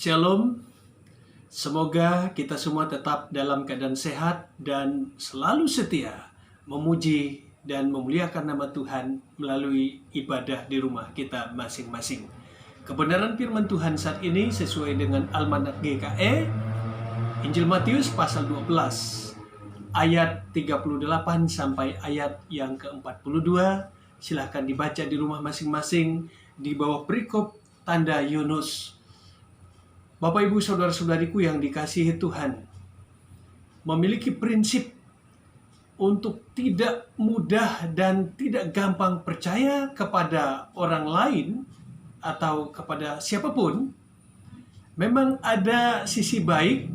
Shalom, semoga kita semua tetap dalam keadaan sehat dan selalu setia memuji dan memuliakan nama Tuhan melalui ibadah di rumah kita masing-masing. Kebenaran firman Tuhan saat ini sesuai dengan Almanak GKE, Injil Matius pasal 12, ayat 38 sampai ayat yang ke-42. Silahkan dibaca di rumah masing-masing di bawah perikop tanda Yunus. Bapak, Ibu, Saudara-saudariku yang dikasihi Tuhan, memiliki prinsip untuk tidak mudah dan tidak gampang percaya kepada orang lain atau kepada siapapun. Memang ada sisi baik,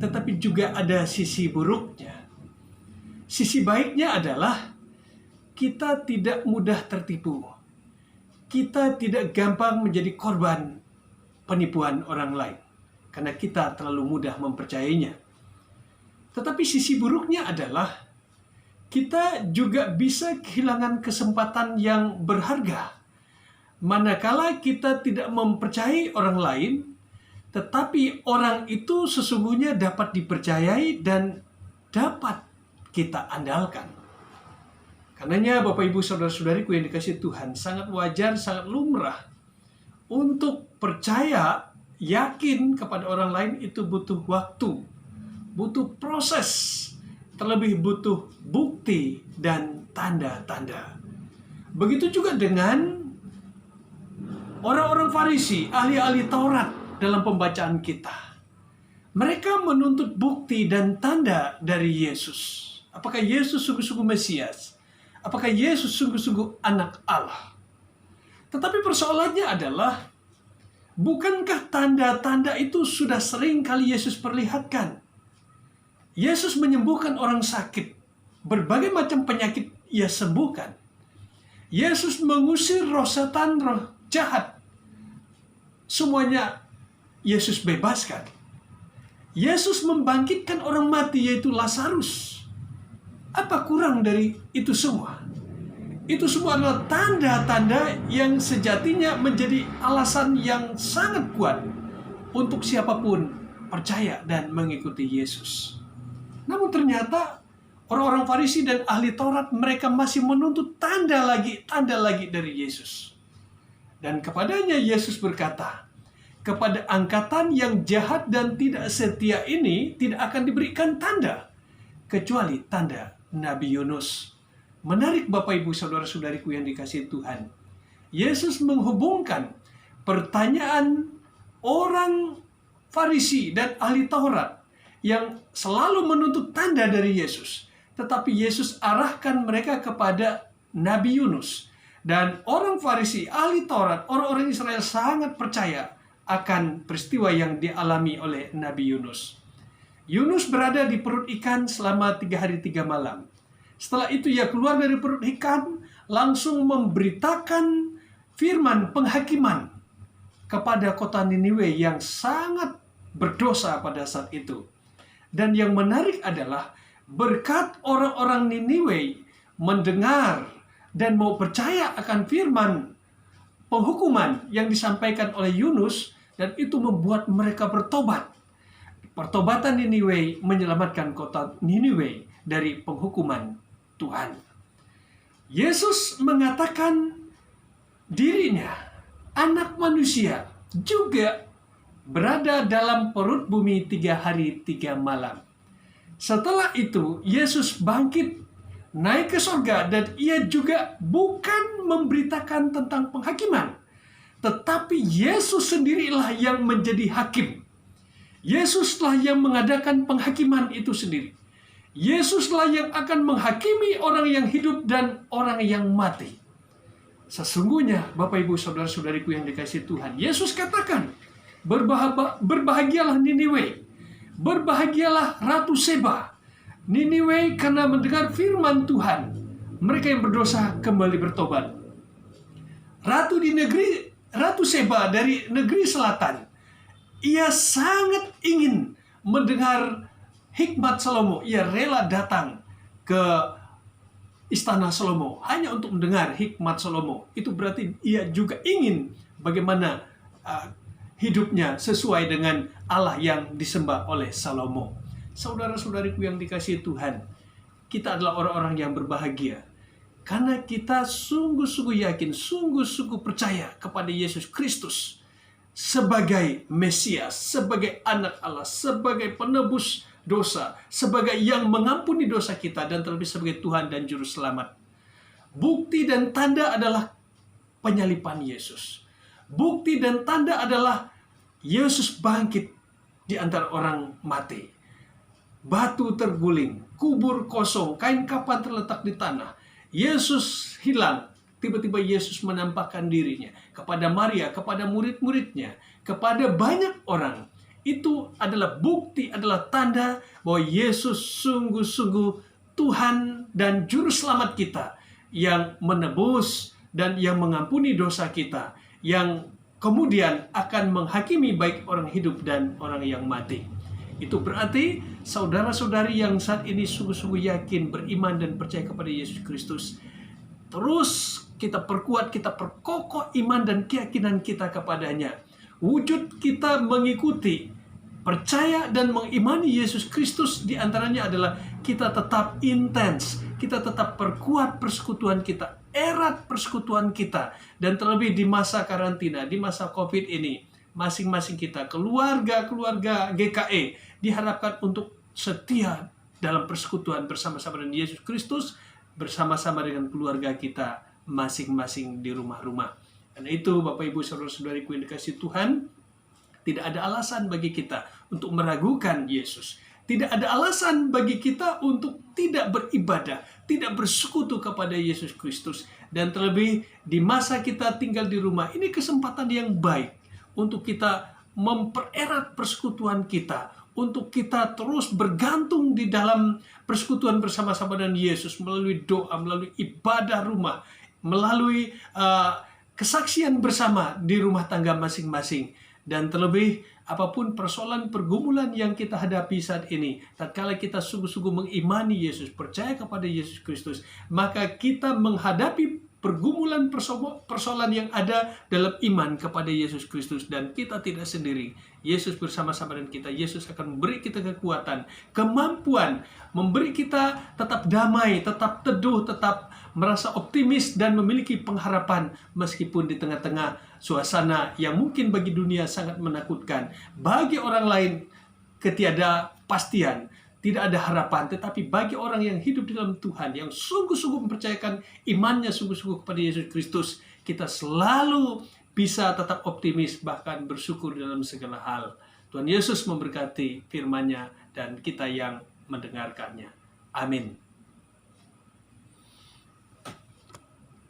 tetapi juga ada sisi buruknya. Sisi baiknya adalah kita tidak mudah tertipu. Kita tidak gampang menjadi korban penipuan orang lain, karena kita terlalu mudah mempercayainya. Tetapi sisi buruknya adalah kita juga bisa kehilangan kesempatan yang berharga manakala kita tidak mempercayai orang lain, tetapi orang itu sesungguhnya dapat dipercayai dan dapat kita andalkan. Karenanya Bapak, Ibu, Saudara-saudariku yang dikasihi Tuhan, sangat wajar, sangat lumrah untuk percaya, yakin kepada orang lain itu butuh waktu, butuh proses, terlebih butuh bukti dan tanda-tanda. Begitu juga dengan orang-orang Farisi, ahli-ahli Taurat dalam pembacaan kita. Mereka menuntut bukti dan tanda dari Yesus. Apakah Yesus sungguh-sungguh Mesias? Apakah Yesus sungguh-sungguh anak Allah? Tetapi persoalannya adalah, bukankah tanda-tanda itu sudah sering kali Yesus perlihatkan? Yesus menyembuhkan orang sakit, berbagai macam penyakit Ia sembuhkan. Yesus mengusir roh setan, roh jahat, semuanya Yesus bebaskan. Yesus membangkitkan orang mati, yaitu Lazarus. Apa kurang dari itu semua? Itu semua adalah tanda-tanda yang sejatinya menjadi alasan yang sangat kuat untuk siapapun percaya dan mengikuti Yesus. Namun ternyata orang-orang Farisi dan ahli Taurat, mereka masih menuntut tanda lagi dari Yesus. Dan kepadanya Yesus berkata, kepada angkatan yang jahat dan tidak setia ini tidak akan diberikan tanda, kecuali tanda Nabi Yunus. Menarik Bapak, Ibu, Saudara-saudariku yang dikasihi Tuhan. Yesus menghubungkan pertanyaan orang Farisi dan ahli Taurat yang selalu menuntut tanda dari Yesus. Tetapi Yesus arahkan mereka kepada Nabi Yunus. Dan orang Farisi, ahli Taurat, orang-orang Israel sangat percaya akan peristiwa yang dialami oleh Nabi Yunus. Yunus berada di perut ikan selama 3 hari 3 malam. Setelah itu ia keluar dari perut ikan, langsung memberitakan firman penghakiman kepada kota Niniwe yang sangat berdosa pada saat itu. Dan yang menarik adalah berkat orang-orang Niniwe mendengar dan mau percaya akan firman penghukuman yang disampaikan oleh Yunus, dan itu membuat mereka bertobat. Pertobatan Niniwe menyelamatkan kota Niniwe dari penghukuman Tuhan. Yesus mengatakan dirinya, anak manusia, juga berada dalam perut bumi 3 hari 3 malam. Setelah itu, Yesus bangkit, naik ke surga, dan ia juga bukan memberitakan tentang penghakiman, tetapi Yesus sendirilah yang menjadi hakim. Yesuslah yang mengadakan penghakiman itu sendiri. Yesuslah yang akan menghakimi orang yang hidup dan orang yang mati. Sesungguhnya, Bapak, Ibu, Saudara-saudariku yang dikasihi Tuhan, Yesus katakan, berbahagialah Niniwe, berbahagialah Ratu Seba. Niniwe karena mendengar firman Tuhan, mereka yang berdosa kembali bertobat. Ratu Seba dari negeri selatan, ia sangat ingin mendengar hikmat Salomo. Ia rela datang ke istana Salomo hanya untuk mendengar hikmat Salomo. Itu berarti ia juga ingin bagaimana hidupnya sesuai dengan Allah yang disembah oleh Salomo. Saudara-saudariku yang dikasihi Tuhan, kita adalah orang-orang yang berbahagia karena kita sungguh-sungguh yakin, sungguh-sungguh percaya kepada Yesus Kristus sebagai Mesias, sebagai anak Allah, sebagai penebus dosa, sebagai yang mengampuni dosa kita, dan terlebih sebagai Tuhan dan Juru Selamat. Bukti dan tanda adalah penyaliban Yesus. Bukti dan tanda adalah Yesus bangkit di antara orang mati. Batu terguling, kubur kosong, kain kafan terletak di tanah. Yesus hilang. Tiba-tiba Yesus menampakkan dirinya kepada Maria, kepada murid-muridnya, kepada banyak orang. Itu adalah bukti, adalah tanda bahwa Yesus sungguh-sungguh Tuhan dan Juru Selamat kita, yang menebus dan yang mengampuni dosa kita, yang kemudian akan menghakimi baik orang hidup dan orang yang mati. Itu berarti saudara-saudari yang saat ini sungguh-sungguh yakin, beriman dan percaya kepada Yesus Kristus, terus kita perkuat, kita perkokoh iman dan keyakinan kita kepadanya. Wujud kita mengikuti, percaya dan mengimani Yesus Kristus diantaranya adalah kita tetap intens, kita tetap perkuat persekutuan kita, erat persekutuan kita. Dan terlebih di masa karantina, di masa COVID ini, masing-masing kita, keluarga GKE, diharapkan untuk setia dalam persekutuan bersama-sama dengan Yesus Kristus, bersama-sama dengan keluarga kita masing-masing di rumah-rumah. Karena itu, Bapak Ibu saudara-saudariku yang dikasihi Tuhan, tidak ada alasan bagi kita untuk meragukan Yesus. Tidak ada alasan bagi kita untuk tidak beribadah, tidak bersekutu kepada Yesus Kristus. Dan terlebih di masa kita tinggal di rumah, ini kesempatan yang baik untuk kita mempererat persekutuan kita, untuk kita terus bergantung di dalam persekutuan bersama-sama dengan Yesus melalui doa, melalui ibadah rumah, melalui kesaksian bersama di rumah tangga masing-masing. Dan terlebih apapun persoalan pergumulan yang kita hadapi saat ini, tatkala kita sungguh-sungguh mengimani Yesus, percaya kepada Yesus Kristus, maka kita menghadapi pergumulan persoalan yang ada dalam iman kepada Yesus Kristus, dan kita tidak sendiri. Yesus bersama-sama dengan kita. Yesus akan memberi kita kekuatan, kemampuan, memberi kita tetap damai, tetap teduh, tetap merasa optimis dan memiliki pengharapan meskipun di tengah-tengah suasana yang mungkin bagi dunia sangat menakutkan. Bagi orang lain ketidakpastian, tidak ada harapan, tetapi bagi orang yang hidup di dalam Tuhan, yang sungguh-sungguh mempercayakan imannya sungguh-sungguh kepada Yesus Kristus, kita selalu bisa tetap optimis, bahkan bersyukur dalam segala hal. Tuhan Yesus memberkati firman-Nya dan kita yang mendengarkannya. Amin.